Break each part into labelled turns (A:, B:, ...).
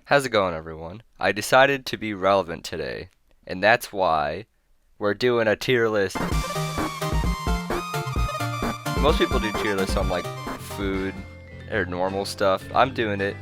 A: How's it going, everyone? I decided to be relevant today, and that's why we're doing a tier list. Most people do tier lists on like food or normal stuff. I'm doing it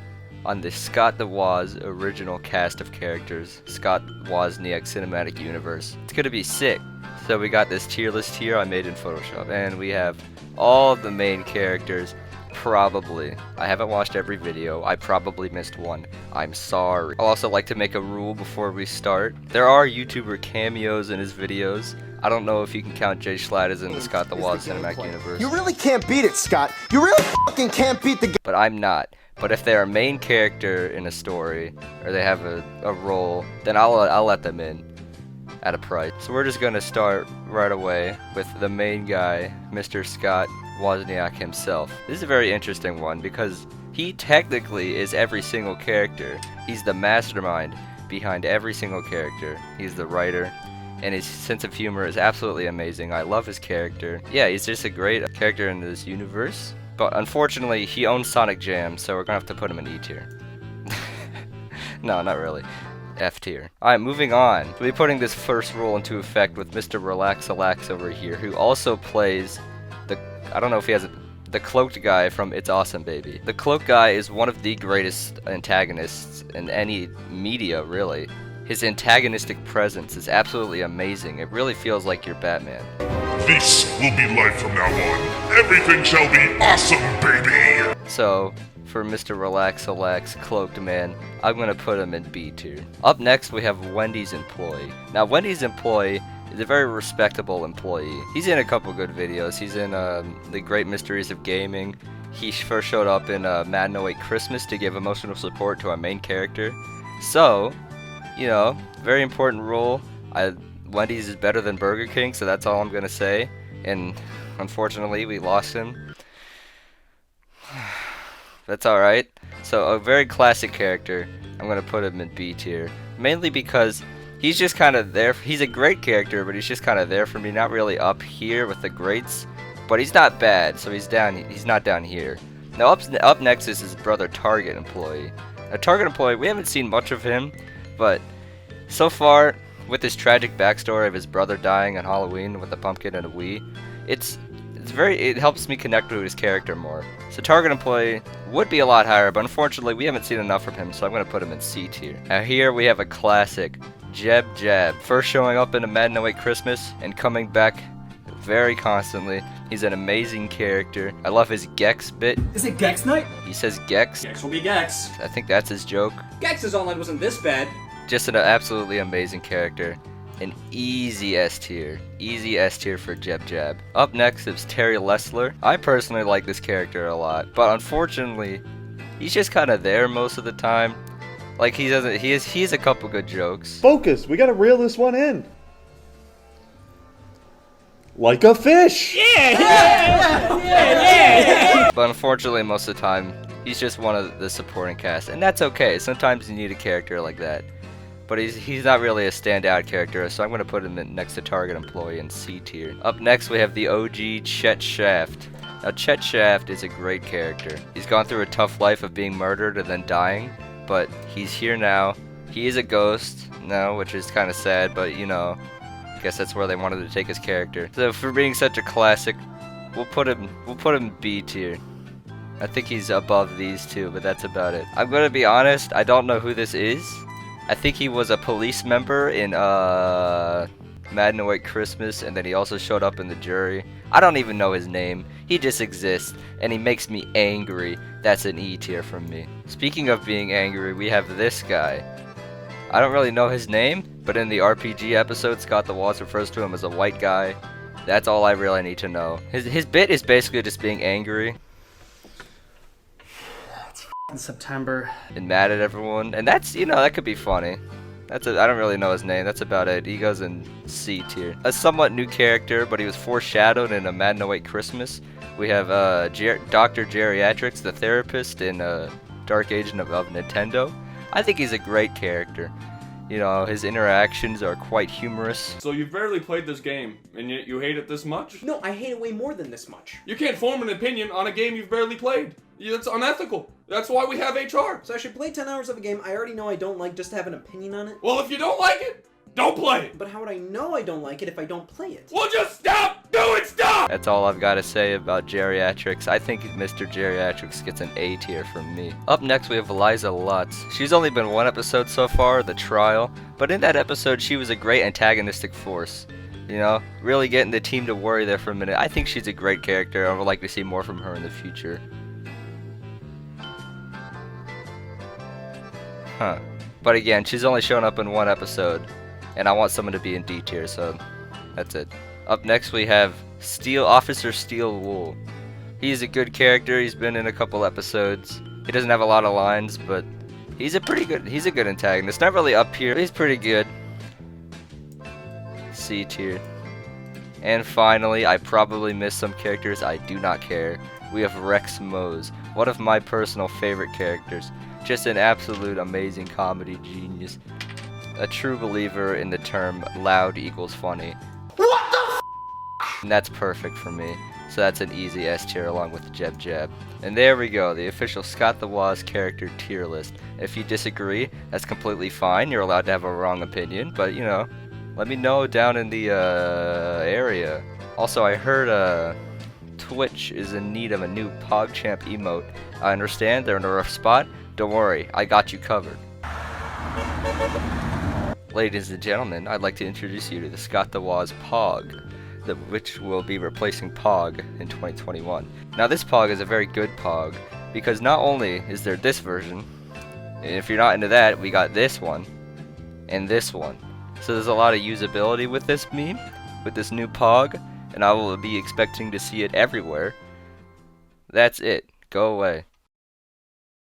A: on the Scott the Woz original cast of characters, Scott Wozniak Cinematic Universe. It's gonna be sick. So we got this tier list here I made in Photoshop, and we have all the main characters. Probably. I haven't watched every video. I probably missed one. I'm sorry. I'll also like to make a rule before we start. There are YouTuber cameos in his videos. I don't know if you can count Jay Schlatt as in the Scott the Woz Cinematic Universe.
B: You really can't beat it, Scott. You really fucking can't beat the game.
A: But I'm not. But if they're a main character in a story, or they have a role, then I'll let them in at a price. So we're just gonna start right away with the main guy, Mr. Scott Wozniak himself. This is a very interesting one because he technically is every single character. He's the mastermind behind every single character. He's the writer, and his sense of humor is absolutely amazing. I love his character. Yeah, he's just a great character in this universe. But unfortunately, he owns Sonic Jam, so we're gonna have to put him in E tier. No, not really. F tier. Alright, moving on. We'll be putting this first rule into effect with Mr. Relax-a-Lax over here, who also plays I don't know if he has the cloaked guy from It's Awesome Baby. The cloaked guy is one of the greatest antagonists in any media, really. His antagonistic presence is absolutely amazing. It really feels like you're Batman.
C: This will be life from now on. Everything shall be awesome, baby!
A: So, for Mr. Relax-a-Lax Cloaked Man, I'm gonna put him in B tier. Up next, we have Wendy's Employee. Now, Wendy's Employee is a very respectable employee. He's in a couple good videos. He's in The Great Mysteries of Gaming. He first showed up in Madden 08 Christmas to give emotional support to our main character. So, you know, very important role. Wendy's is better than Burger King, so that's all I'm gonna say. And unfortunately, we lost him. That's alright. So, a very classic character. I'm gonna put him in B tier. Mainly because he's just kind of there. He's a great character, but he's just kind of there for me. Not really up here with the greats, but he's not bad. So he's down. He's not down here. Now up next is his brother, Target Employee. A Target Employee. We haven't seen much of him, but so far with this tragic backstory of his brother dying on Halloween with a pumpkin and a Wii, it helps me connect with his character more. So Target Employee would be a lot higher, but unfortunately we haven't seen enough from him, so I'm gonna put him in C tier. Now here we have a classic. Jeb Jab, first showing up in a Madden 08 Christmas and coming back very constantly. He's an amazing character. I love his Gex bit.
D: Is it Gex night?
A: He says Gex.
D: Gex will be Gex.
A: I think that's his joke.
D: Gex's online wasn't this bad.
A: Just an absolutely amazing character. An easy S tier. Easy S tier for Jeb Jab. Up next is Terry Lessler. I personally like this character a lot, but unfortunately, he's just kind of there most of the time. Like he has a couple good jokes.
E: Focus, we gotta reel this one in. Like a fish!
D: Yeah!
A: But unfortunately, most of the time, he's just one of the supporting cast, and that's okay. Sometimes you need a character like that. But he's not really a standout character, so I'm gonna put him next to Target Employee in C tier. Up next, we have the OG Chet Shaft. Now, Chet Shaft is a great character. He's gone through a tough life of being murdered and then dying. But he's here now. He is a ghost now, which is kind of sad, but you know, I guess that's where they wanted to take his character. So for being such a classic, we'll put him B tier. I think he's above these two, but that's about it. I'm gonna be honest, I don't know who this is. I think he was a police member in Madden 08 Christmas, and then he also showed up in the jury. I don't even know his name. He just exists, and he makes me angry. That's an E tier from me. Speaking of being angry, we have this guy. I don't really know his name, but in the RPG episode, Scott the Woz refers to him as a white guy. That's all I really need to know. His bit is basically just being angry.
D: It's September.
A: And mad at everyone, and that's, you know, that could be funny. I don't really know his name. That's about it. He goes in C tier. A somewhat new character, but he was foreshadowed in a Madden 08 Christmas. We have Dr. Geriatrics, the therapist in Dark Agent of Nintendo. I think he's a great character. You know, his interactions are quite humorous.
F: So you've barely played this game, and yet you hate it this much?
G: No, I hate it way more than this much.
F: You can't form an opinion on a game you've barely played. It's unethical. That's why we have HR.
G: So I should play 10 hours of a game I already know I don't like just to have an opinion on it?
F: Well, if you don't like it, don't play it.
G: But how would I know I don't like it if I don't play it?
F: Well, just stop doing stuff.
A: That's all I've got to say about geriatrics. I think Mr. Geriatrics gets an A tier from me. Up next we have Eliza Lutz. She's only been one episode so far, The Trial, but in that episode she was a great antagonistic force. You know, really getting the team to worry there for a minute. I think she's a great character. I would like to see more from her in the future. Huh. But again, she's only shown up in one episode, and I want someone to be in D tier, so that's it. Up next we have Officer Steel Wool. He's a good character. He's been in a couple episodes. He doesn't have a lot of lines, but he's a good antagonist. Not really up here, but he's pretty good. C tier. And finally, I probably missed some characters. I do not care. We have Rex Mose, one of my personal favorite characters. Just an absolute amazing comedy genius. A true believer in the term loud equals funny. What the f? And that's perfect for me. So that's an easy S tier along with Jeb Jeb. And there we go, the official Scott the Woz character tier list. If you disagree, that's completely fine. You're allowed to have a wrong opinion, but you know, let me know down in the area. Also, I heard Twitch is in need of a new PogChamp emote. I understand they're in a rough spot. Don't worry, I got you covered. Ladies and gentlemen, I'd like to introduce you to the Scott the Woz Pog, which will be replacing Pog in 2021. Now this Pog is a very good Pog, because not only is there this version, and if you're not into that, we got this one, and this one. So there's a lot of usability with this meme, with this new Pog, and I will be expecting to see it everywhere. That's it. Go away.